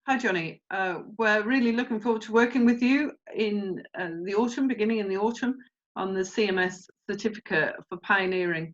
Hi, Jonny. We're really looking forward to working with you in the autumn, beginning in the autumn, on the CMS certificate for pioneering.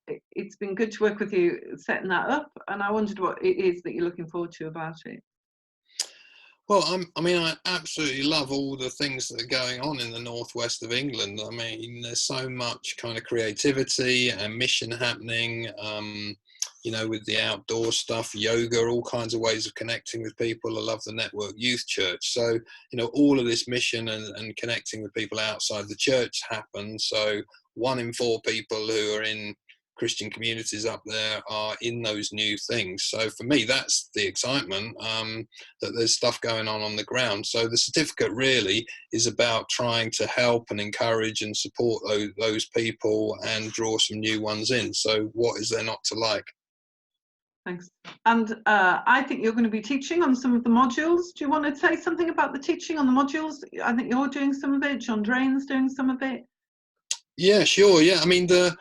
It's been good to work with you setting that up, and I wondered what it is that you're looking forward to about it. Well, I mean, I absolutely love all the things that are going on in the northwest of England. I mean, there's so much kind of creativity and mission happening, with the outdoor stuff, yoga, all kinds of ways of connecting with people. I love the Network Youth Church. So, all of this mission and connecting with people outside the church happens. So 1 in 4 people who are in Christian communities up there are in those new things. So for me, that's the excitement, that there's stuff going on the ground. So the certificate really is about trying to help and encourage and support those people and draw some new ones in. So what is there not to like? Thanks. And I think you're going to be teaching on some of the modules. Do you want to say something about the teaching on the modules? I think you're doing some of it. John Drain's doing some of it. Yeah, sure. Yeah, I mean the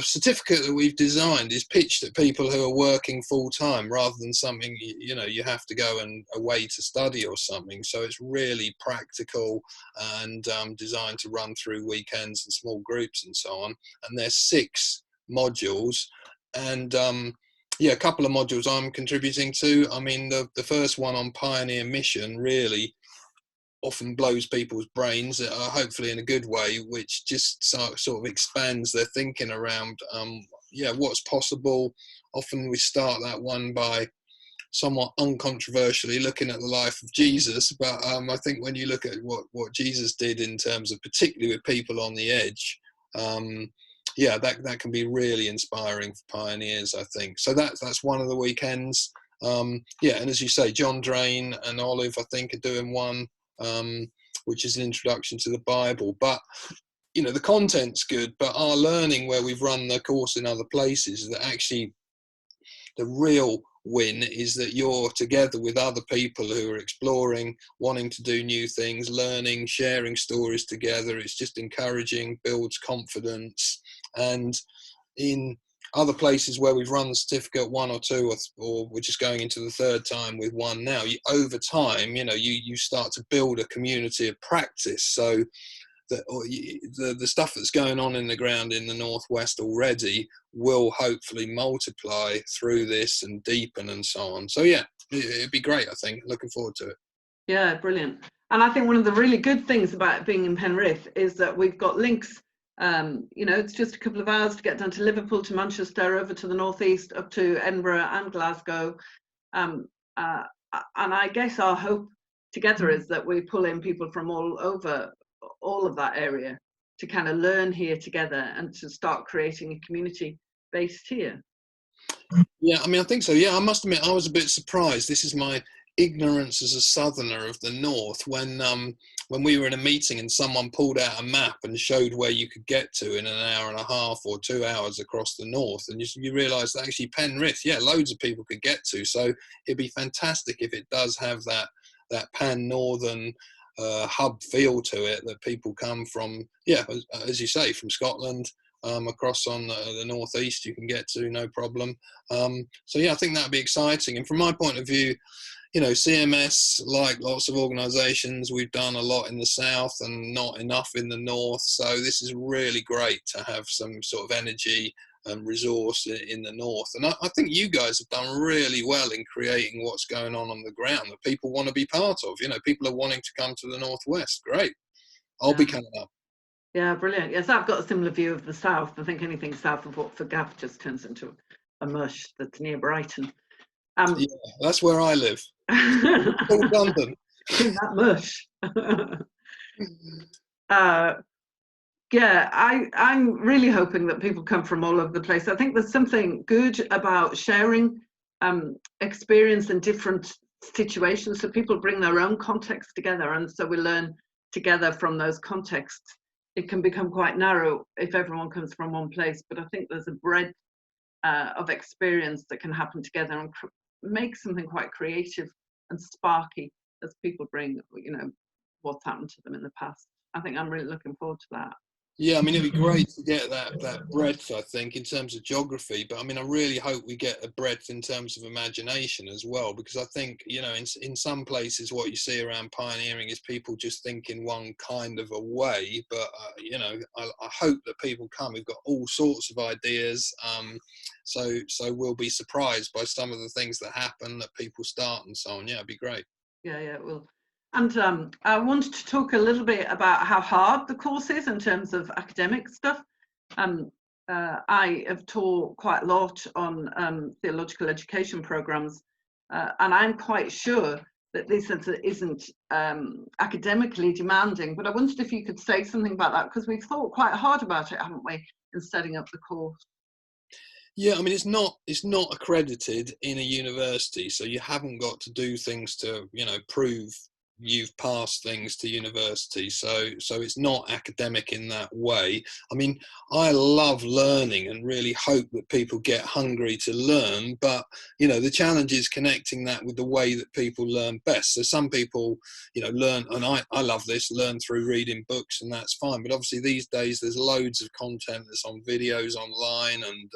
certificate that we've designed is pitched at people who are working full time rather than something you have to go and away to study or something. So it's really practical and designed to run through weekends and small groups and so on. And there's 6 modules, and a couple of modules I'm contributing to. I mean, the first one on Pioneer Mission really often blows people's brains, hopefully in a good way, which just sort of expands their thinking around what's possible. Often we start that one by somewhat uncontroversially looking at the life of Jesus, but I think when you look at what Jesus did in terms of particularly with people on the edge, that can be really inspiring for pioneers, I think. So that's one of the weekends. And as you say, John Drain and Olive, I think, are doing one, which is an introduction to the Bible. But the content's good, but our learning where we've run the course in other places is that actually the real win is that you're together with other people who are exploring, wanting to do new things, learning, sharing stories together. It's just encouraging, builds confidence. And in other places where we've run the certificate 1 or 2, or we're just going into the 3rd time with one now, over time, you start to build a community of practice. So the stuff that's going on in the ground in the northwest already will hopefully multiply through this and deepen and so on. So yeah, it'd be great. I think, looking forward to it. Yeah, brilliant. And I think one of the really good things about being in Penrith is that we've got links. It's just a couple of hours to get down to Liverpool, to Manchester, over to the northeast, up to Edinburgh and Glasgow. And I guess our hope together is that we pull in people from all over all of that area to kind of learn here together and to start creating a community based here. Yeah, I mean, I think so. Yeah, I must admit, I was a bit surprised. This is my ignorance as a southerner of the north, when we were in a meeting and someone pulled out a map and showed where you could get to in an hour and a half or 2 hours across the north, and you realise that actually Penrith, loads of people could get to. So it'd be fantastic if it does have that pan-northern hub feel to it, that people come from, as you say, from Scotland, across on the northeast you can get to, no problem. I think that'd be exciting. And from my point of view, CMS, like lots of organisations, we've done a lot in the south and not enough in the north. So this is really great to have some sort of energy and resource in the north. And I think you guys have done really well in creating what's going on the ground that people want to be part of. People are wanting to come to the northwest. Great. I'll be coming up. Yeah, brilliant. Yes, I've got a similar view of the south. I think anything south of Watford Gap just turns into a mush that's near Brighton. Yeah, that's where I live. London. In that mush. I'm really hoping that people come from all over the place. I think there's something good about sharing experience in different situations, so people bring their own context together, and so we learn together from those contexts. It can become quite narrow if everyone comes from one place, but I think there's a breadth of experience that can happen together and make something quite creative and sparky as people bring, what's happened to them in the past. I think I'm really looking forward to that. Yeah, I mean, it'd be great to get that breadth, I think, in terms of geography. But I mean, I really hope we get a breadth in terms of imagination as well, because I think, you know, in some places, what you see around pioneering is people just think in one kind of a way. But you know, I hope that people come who've got all sorts of ideas. So we'll be surprised by some of the things that happen, that people start and so on. Yeah, it'd be great. Yeah, it will. And I wanted to talk a little bit about how hard the course is in terms of academic stuff. I have taught quite a lot on theological education programs, and I'm quite sure that this isn't academically demanding, but I wondered if you could say something about that, because we've thought quite hard about it, haven't we, in setting up the course? Yeah, I mean, it's not accredited in a university, so you haven't got to do things to, you know, prove you've passed things to university. So it's not academic in that way. I mean, I love learning and really hope that people get hungry to learn, but you know, the challenge is connecting that with the way that people learn best. So some people, you know, learn, and I love this, learn through reading books, and that's fine. But obviously these days there's loads of content that's on videos online, and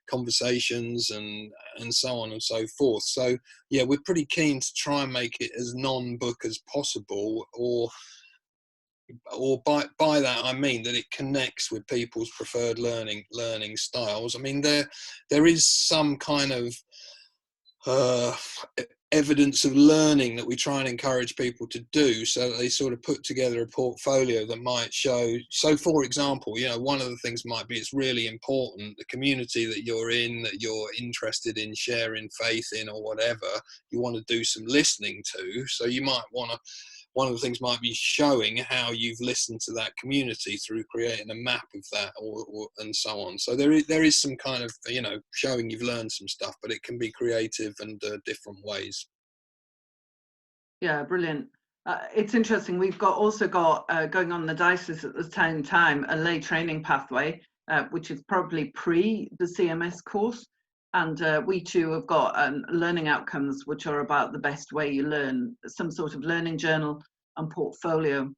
conversations and so on and so forth. So yeah, we're pretty keen to try and make it as non-book as possible, or by that I mean that it connects with people's preferred learning styles. I mean, there is some kind of evidence of learning that we try and encourage people to do, so that they sort of put together a portfolio that might show. So for example, you know, one of the things might be, it's really important, the community that you're in, that you're interested in sharing faith in or whatever, you want to do some listening to. So you might want to, one of the things might be showing how you've listened to that community through creating a map of that, or and so on. So there is some kind of, you know, showing you've learned some stuff, but it can be creative and different ways. Yeah, brilliant. It's interesting. We've also got going on in the diocese at the same time a lay training pathway, which is probably pre the CMS course. And we too have got learning outcomes, which are about the best way you learn, some sort of learning journal and portfolio.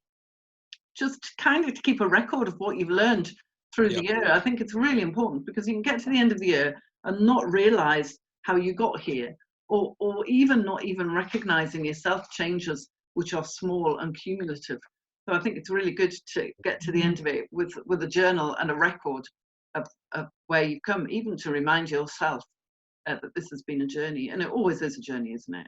Just kind of to keep a record of what you've learned through Yeah. the year. I think it's really important, because you can get to the end of the year and not realize how you got here, or even not even recognizing yourself changes which are small and cumulative. So I think it's really good to get to the end of it with a journal and a record of where you've come, even to remind yourself that this has been a journey. And it always is a journey, isn't it?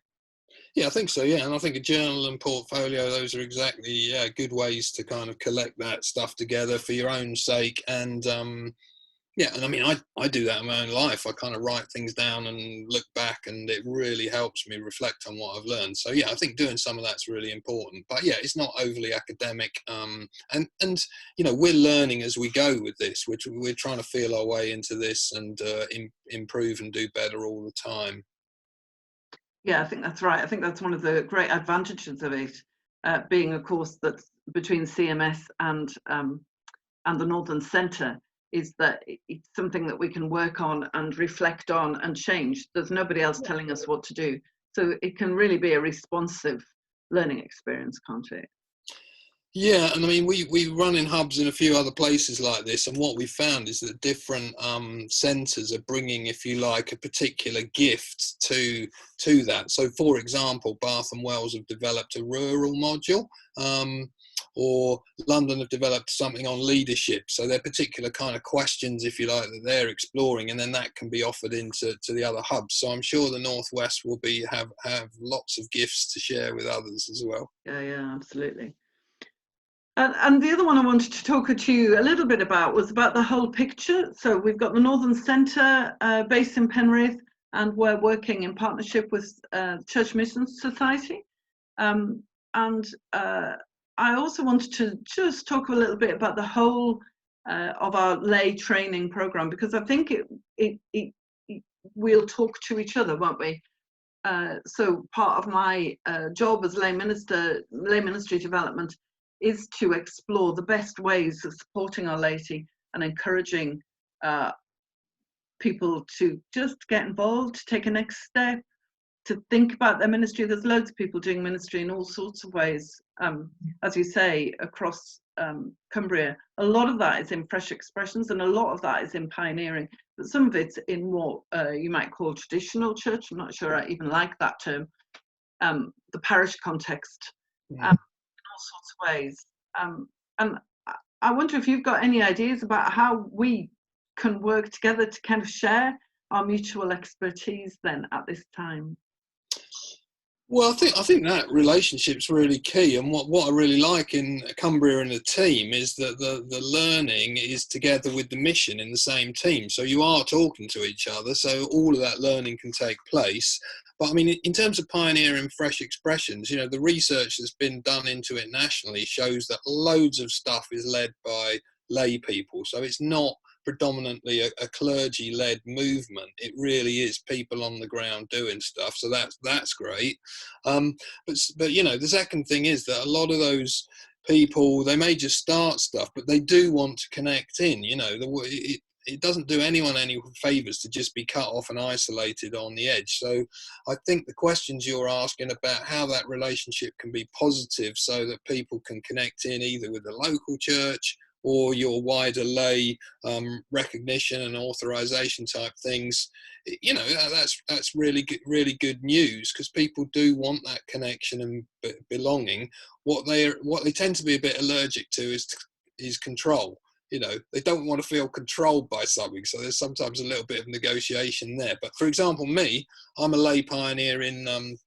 Yeah, I think so. Yeah, and I think a journal and portfolio, those are exactly good ways to kind of collect that stuff together for your own sake. And yeah, and I mean, I do that in my own life. I kind of write things down and look back, and it really helps me reflect on what I've learned. So yeah, I think doing some of that's really important. But yeah, it's not overly academic. And you know, we're learning as we go with this. We're trying to feel our way into this and improve and do better all the time. Yeah, I think that's right. I think that's one of the great advantages of it, being a course that's between CMS and the Northern Centre, is that it's something that we can work on and reflect on and change. There's nobody else telling us what to do. So it can really be a responsive learning experience, can't it? Yeah, and I mean, we run in hubs in a few other places like this, and what we found is that different centres are bringing, if you like, a particular gift to that. So, for example, Bath and Wells have developed a rural module, or London have developed something on leadership. So they're particular kind of questions, if you like, that they're exploring, and then that can be offered into the other hubs. So I'm sure the Northwest will have lots of gifts to share with others as well. Yeah, absolutely. And the other one I wanted to talk to you a little bit about was about the whole picture. So we've got the Northern Centre based in Penrith, and we're working in partnership with Church Mission Society. And I also wanted to just talk a little bit about the whole of our lay training program, because I think we'll talk to each other, won't we? So part of my job as lay ministry development is to explore the best ways of supporting our laity and encouraging people to just get involved, take a next step, to think about their ministry. There's loads of people doing ministry in all sorts of ways, as you say, across Cumbria. A lot of that is in fresh expressions, and a lot of that is in pioneering, but some of it's in what you might call traditional church. I'm not sure I even like that term. The parish context, in all sorts of ways. And I wonder if you've got any ideas about how we can work together to kind of share our mutual expertise then at this time. Well, I think that relationship's really key, and what I really like in Cumbria and the team is that the learning is together with the mission in the same team. So you are talking to each other, so all of that learning can take place. But I mean, in terms of pioneering fresh expressions, you know, the research that's been done into it nationally shows that loads of stuff is led by lay people. So it's not predominantly a clergy-led movement. It really is people on the ground doing stuff. So that's great. But you know, the second thing is that a lot of those people, they may just start stuff, but they do want to connect in. You know, it doesn't do anyone any favours to just be cut off and isolated on the edge. So I think the questions you're asking about how that relationship can be positive so that people can connect in either with the local church or your wider lay recognition and authorization type things, you know, that's really good news, because people do want that connection and belonging. What they tend to be a bit allergic to is control. You know, they don't want to feel controlled by something, so there's sometimes a little bit of negotiation there. But for example, me, I'm a lay pioneer in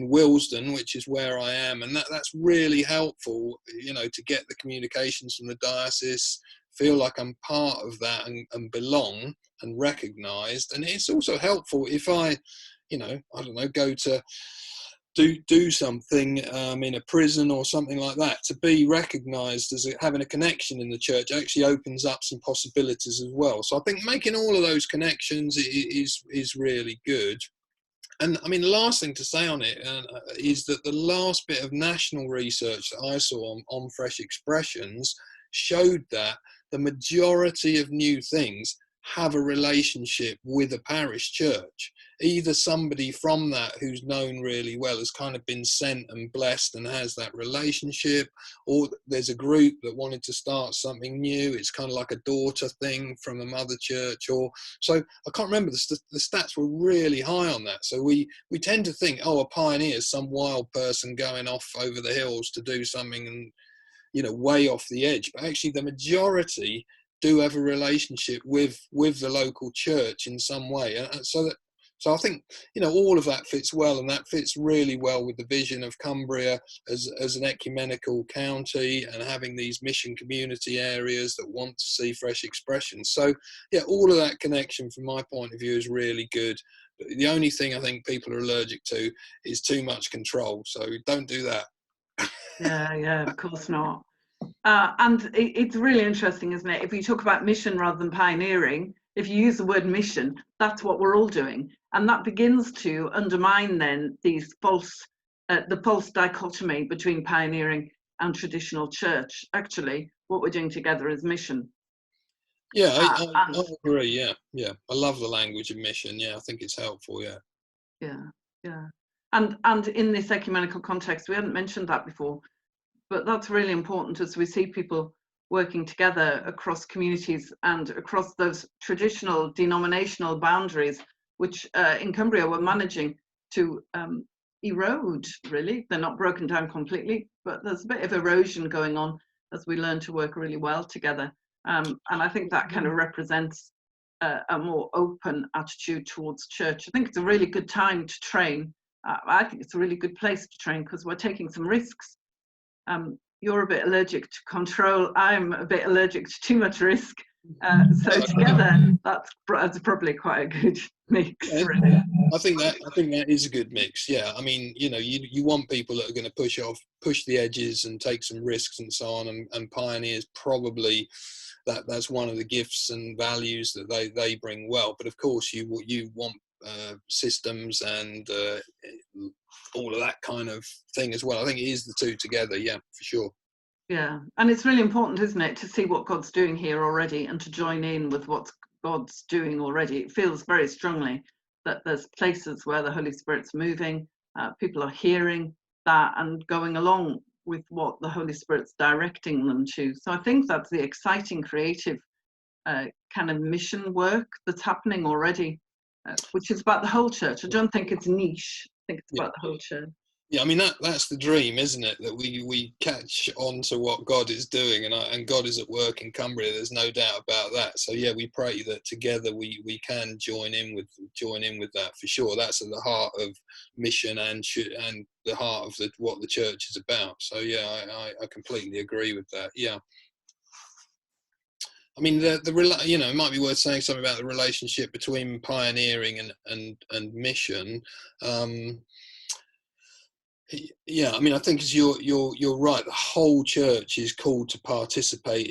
Willesden, which is where I am, and that's really helpful, you know, to get the communications from the diocese, feel like I'm part of that and belong and recognised. And it's also helpful if I, you know, I don't know, go to do something in a prison or something like that, to be recognised as having a connection in the church actually opens up some possibilities as well. So I think making all of those connections is really good. And I mean, the last thing to say on it is that the last bit of national research that I saw on fresh expressions showed that the majority of new things have a relationship with a parish church. Either somebody from that who's known really well has kind of been sent and blessed and has that relationship, or there's a group that wanted to start something new. It's kind of like a daughter thing from a mother church, or so I can't remember. The stats were really high on that. So we tend to think, oh, a pioneer is some wild person going off over the hills to do something and, you know, way off the edge. But actually the majority do have a relationship with the local church in some way. And so I think, you know, all of that fits well, and that fits really well with the vision of Cumbria as an ecumenical county and having these mission community areas that want to see fresh expressions. So yeah, all of that connection from my point of view is really good. But the only thing I think people are allergic to is too much control. So don't do that. Yeah, of course not. And it's really interesting, isn't it? If you talk about mission rather than pioneering, if you use the word mission, that's what we're all doing. And that begins to undermine then these the false dichotomy between pioneering and traditional church. Actually, what we're doing together is mission. Yeah, I agree. Yeah. I love the language of mission. Yeah, I think it's helpful. Yeah. And in this ecumenical context, we hadn't mentioned that before, but that's really important as we see people working together across communities and across those traditional denominational boundaries, which in Cumbria we're managing to erode, really. They're not broken down completely, but there's a bit of erosion going on as we learn to work really well together. And I think that kind of represents a more open attitude towards church. I think it's a really good time to train. I think it's a really good place to train because we're taking some risks. You're a bit allergic to control. I'm a bit allergic to too much risk. So together, that's probably quite a good mix. Yeah, really. I think that is a good mix. Yeah, I mean, you know, you want people that are going to push the edges and take some risks and so on. And pioneers probably that's one of the gifts and values that they bring well. But of course, you want systems and all of that kind of thing as well. I think it is the two together. Yeah, for sure. Yeah, and it's really important, isn't it, to see what God's doing here already and to join in with what God's doing already. It feels very strongly that there's places where the Holy Spirit's moving, people are hearing that and going along with what the Holy Spirit's directing them to. So I think that's the exciting creative kind of mission work that's happening already, which is about the whole church. I don't think it's niche. I think it's about the whole church. Yeah, I mean that's the dream, isn't it? That we catch on to what God is doing, and God is at work in Cumbria. There's no doubt about that. So yeah, we pray that together we can join in with that for sure. That's at the heart of mission and the heart of what the church is about. So yeah, I completely agree with that. Yeah. I mean, it might be worth saying something about the relationship between pioneering and mission. Yeah, I mean, I think as you're right. The whole church is called to participate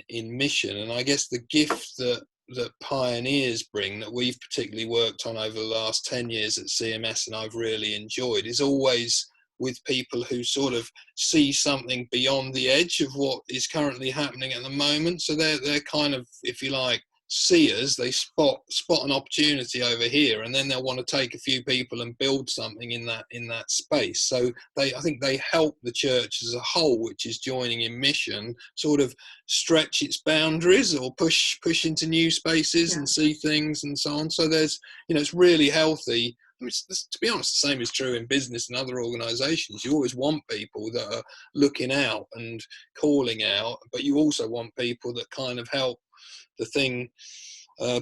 in mission, and I guess the gift that pioneers bring, that we've particularly worked on over the last 10 years at CMS, and I've really enjoyed, is always with people who sort of see something beyond the edge of what is currently happening at the moment. So they're kind of, if you like, seers. They spot an opportunity over here, and then they'll want to take a few people and build something in that space. So I think they help the church as a whole, which is joining in mission, sort of stretch its boundaries or push into new spaces and see things and so on. So there's, it's really healthy. I mean, to be honest, the same is true in business and other organisations. You always want people that are looking out and calling out, but you also want people that kind of help the thing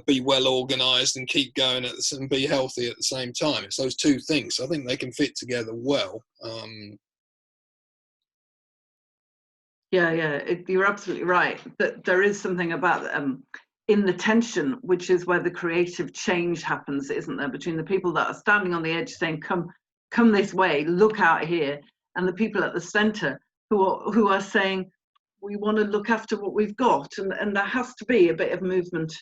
be well organised and keep going and be healthy at the same time. It's those two things. So I think they can fit together well. You're absolutely right. That there is something about in the tension, which is where the creative change happens, isn't there? Between the people that are standing on the edge saying, "Come this way, look out here," and the people at the centre who are saying, "We want to look after what we've got," and there has to be a bit of movement.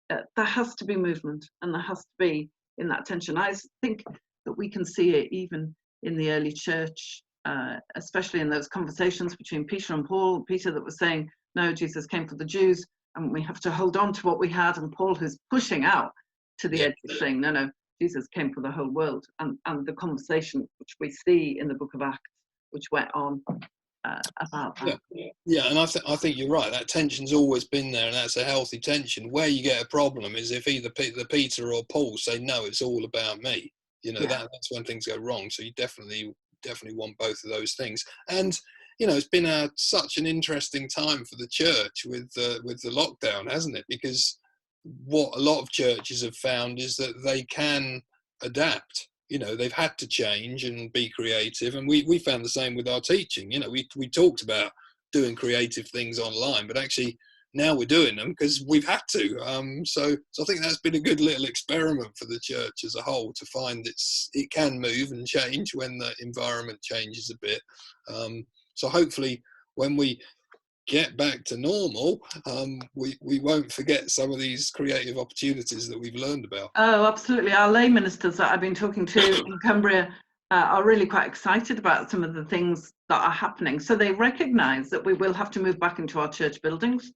There has to be movement, and there has to be in that tension. I think that we can see it even in the early church, especially in those conversations between Peter and Paul. Peter that was saying, "No, Jesus came for the Jews, and we have to hold on to what we had," and Paul who's pushing out to the edge, saying, "No, Jesus came for the whole world." And the conversation which we see in the book of Acts, which went on about that. Yeah, and I think you're right. That tension's always been there, and that's a healthy tension. Where you get a problem is if either Peter or Paul say, "No, it's all about me." That's when things go wrong. So you definitely want both of those things. And it's been such an interesting time for the church with the lockdown, hasn't it? Because what a lot of churches have found is that they can adapt. They've had to change and be creative, and we found the same with our teaching. We talked about doing creative things online, but actually now we're doing them because we've had to. So I think that's been a good little experiment for the church as a whole, to find it can move and change when the environment changes a bit. So hopefully when we get back to normal, we won't forget some of these creative opportunities that we've learned about. Oh, absolutely. Our lay ministers that I've been talking to in Cumbria are really quite excited about some of the things that are happening. So they recognise that we will have to move back into our church buildings.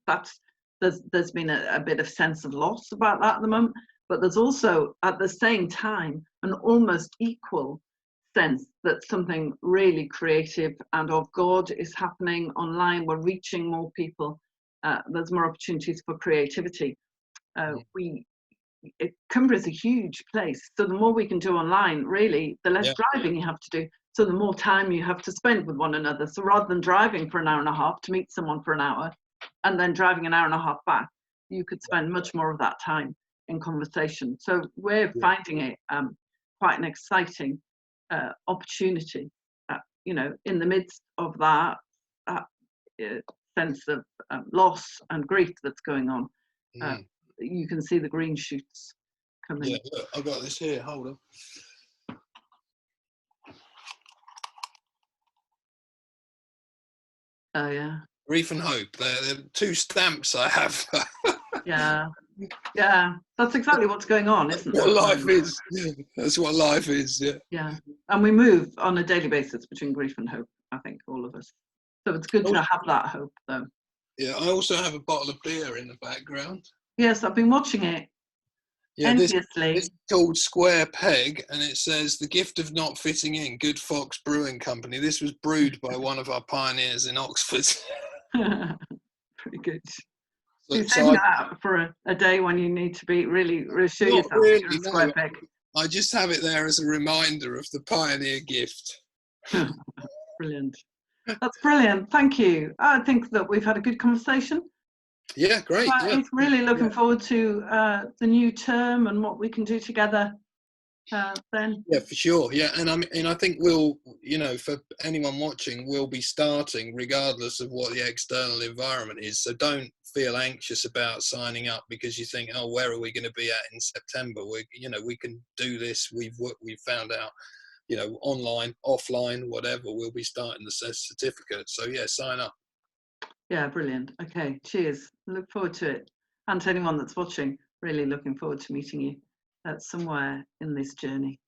There's been a bit of sense of loss about that at the moment, but there's also at the same time an almost equal sense that something really creative and of God is happening online. We're reaching more people. There's more opportunities for creativity. Cumbria is a huge place, so the more we can do online, really, the less driving you have to do. So the more time you have to spend with one another. So rather than driving for an hour and a half to meet someone for an hour, and then driving an hour and a half back, you could spend much more of that time in conversation. So we're finding it quite an exciting opportunity, in the midst of that sense of loss and grief that's going on. You can see the green shoots coming. Yeah, look, I've got this here. Hold on. Oh yeah. Grief and hope. They're two stamps I have. Yeah. That's exactly what's going on, isn't it? What life is. That's what life is. Yeah. Yeah, and we move on a daily basis between grief and hope. I think all of us. So it's good to have that hope, though. Yeah, I also have a bottle of beer in the background. Yes, I've been watching it. Yeah, enviously. this is called Square Peg, and it says the gift of not fitting in, Good Fox Brewing Company. This was brewed by one of our pioneers in Oxford. Pretty good. So you're So saving that for a day when you need to be really reassure not yourself really, you're a no. square peg. I just have it there as a reminder of the pioneer gift. Brilliant. That's brilliant. Thank you. I think that we've had a good conversation. Yeah, great. Yeah, It's really looking forward to the new term and what we can do together then. yeah, for sure. Yeah, and I think we'll, you know, for anyone watching, we'll be starting regardless of what the external environment is. So don't feel anxious about signing up because you think, oh, where are we going to be at in September? We can do this. We've found out, you know, online, offline, whatever. We'll be starting the certificate. So yeah, sign up. Yeah, brilliant. Okay, cheers. Look forward to it. And to anyone that's watching, really looking forward to meeting you somewhere in this journey.